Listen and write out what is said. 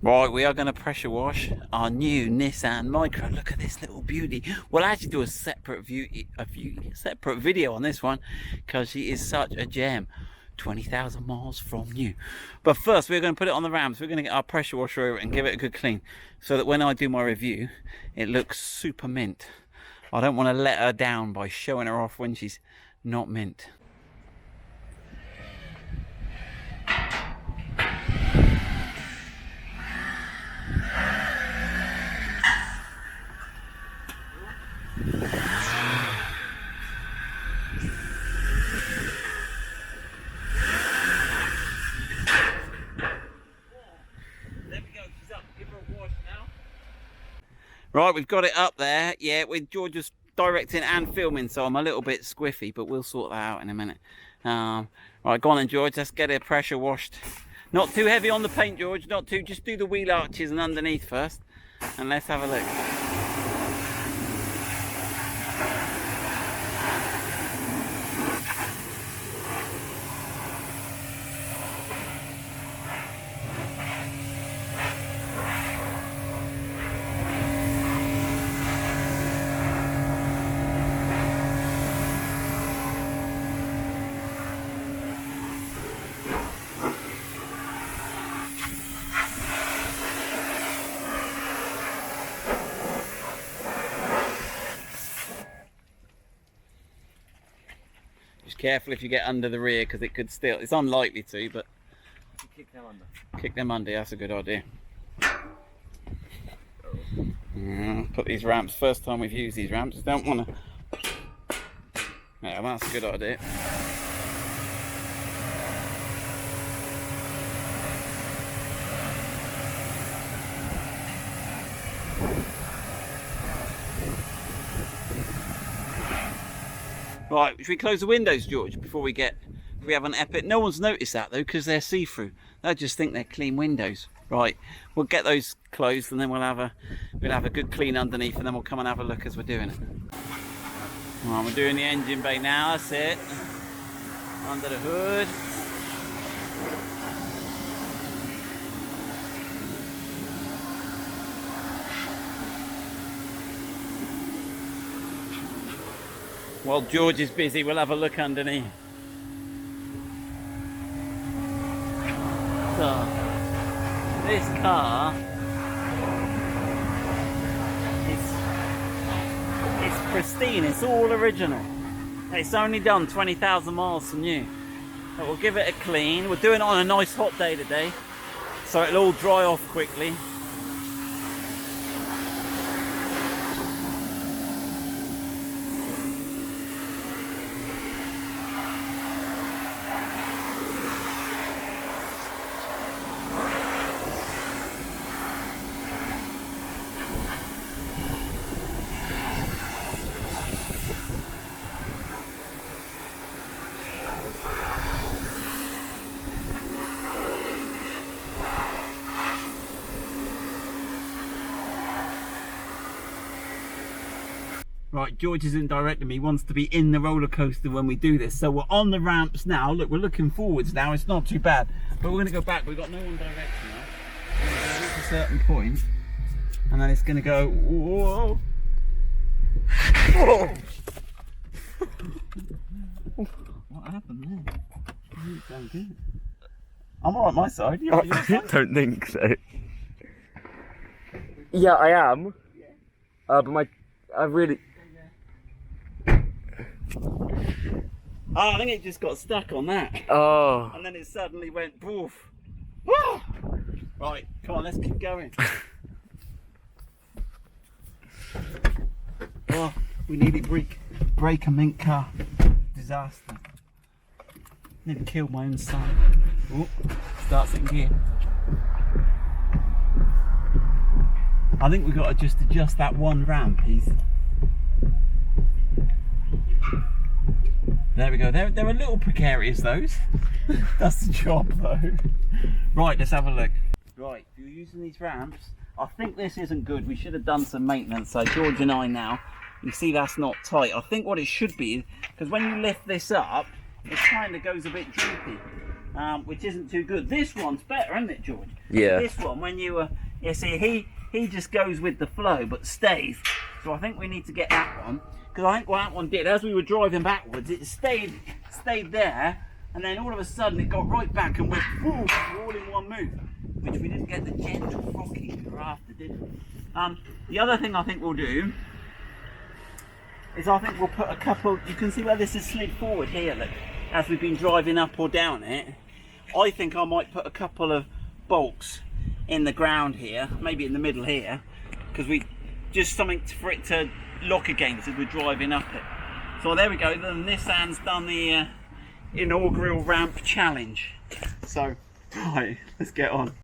Right, we are going to pressure wash our new Nissan Micra. Look at this little beauty. We'll actually do a separate separate video on this one because she is such a gem. 20,000 miles from new. But first, we're going to put it on the ramps. We're going to get our pressure washer over it and give it a good clean so that when I do my review, it looks super mint. I don't want to let her down by showing her off when she's not mint. Right, we've got it up there. Yeah, with George's directing and filming, so I'm a little bit squiffy, but we'll sort that out in a minute. Right, go on then, George. Let's get it pressure washed. Not too heavy on the paint, George. Not too. Just do the wheel arches and underneath first, and let's have a look. Careful if you get under the rear because it could still, it's unlikely to, but kick them under. Kick them under, that's a good idea. Put these ramps, first time we've used these ramps, don't want to. Yeah, that's a good idea. Right, should we close the windows, George, before we have an epic? No one's noticed that though, because they're see-through. They'll just think they're clean windows. Right, we'll get those closed, and then we'll have a good clean underneath, and then we'll come and have a look as we're doing it. Right, we're doing the engine bay now. That's it. Under the hood. While George is busy, we'll have a look underneath. So, this car is pristine, it's all original. It's only done 20,000 miles from new. So we'll give it a clean. We're doing it on a nice hot day today, so it'll all dry off quickly. Right, George isn't directing me, he wants to be in the roller coaster when we do this. So we're on the ramps now. Look, we're looking forwards now, it's not too bad. But we're going to go back, we've got no one directing us. We're going to reach a certain point, and then it's going to go, whoa. Whoa. What happened there? You don't get it. I'm alright my side, you're right your side? Don't think so. Yeah, I am. But I really... Oh, I think it just got stuck on that. Oh. And then it suddenly went poof. Right, come on, let's keep going. Oh, we nearly break a mint car. Disaster. Nearly killed my own son. Oh, starts in gear. I think we've got to just adjust that one ramp. There we go. They're a little precarious, those. That's the job, though. Right, let's have a look. Right, if you're using these ramps, I think this isn't good. We should have done some maintenance. So George and I now, you see that's not tight. I think what it should be, because when you lift this up, it kind of goes a bit droopy. which isn't too good. This one's better, isn't it, George? Yeah. This one, when you you see, he just goes with the flow, but stays. So I think we need to get that one, because I think what that one did, as we were driving backwards, it stayed there, and then all of a sudden it got right back and went whoo, all in one move, which we didn't get the gentle rocking we were after, did we? The other thing I think we'll do is I think we'll put a couple, you can see where this is slid forward here, look, as we've been driving up or down it. I think I might put a couple of bolts in the ground here, maybe in the middle here, because we just something for it to lock against as we're driving up it. So there we go, the Nissan's done the inaugural ramp challenge. So, right, let's get on.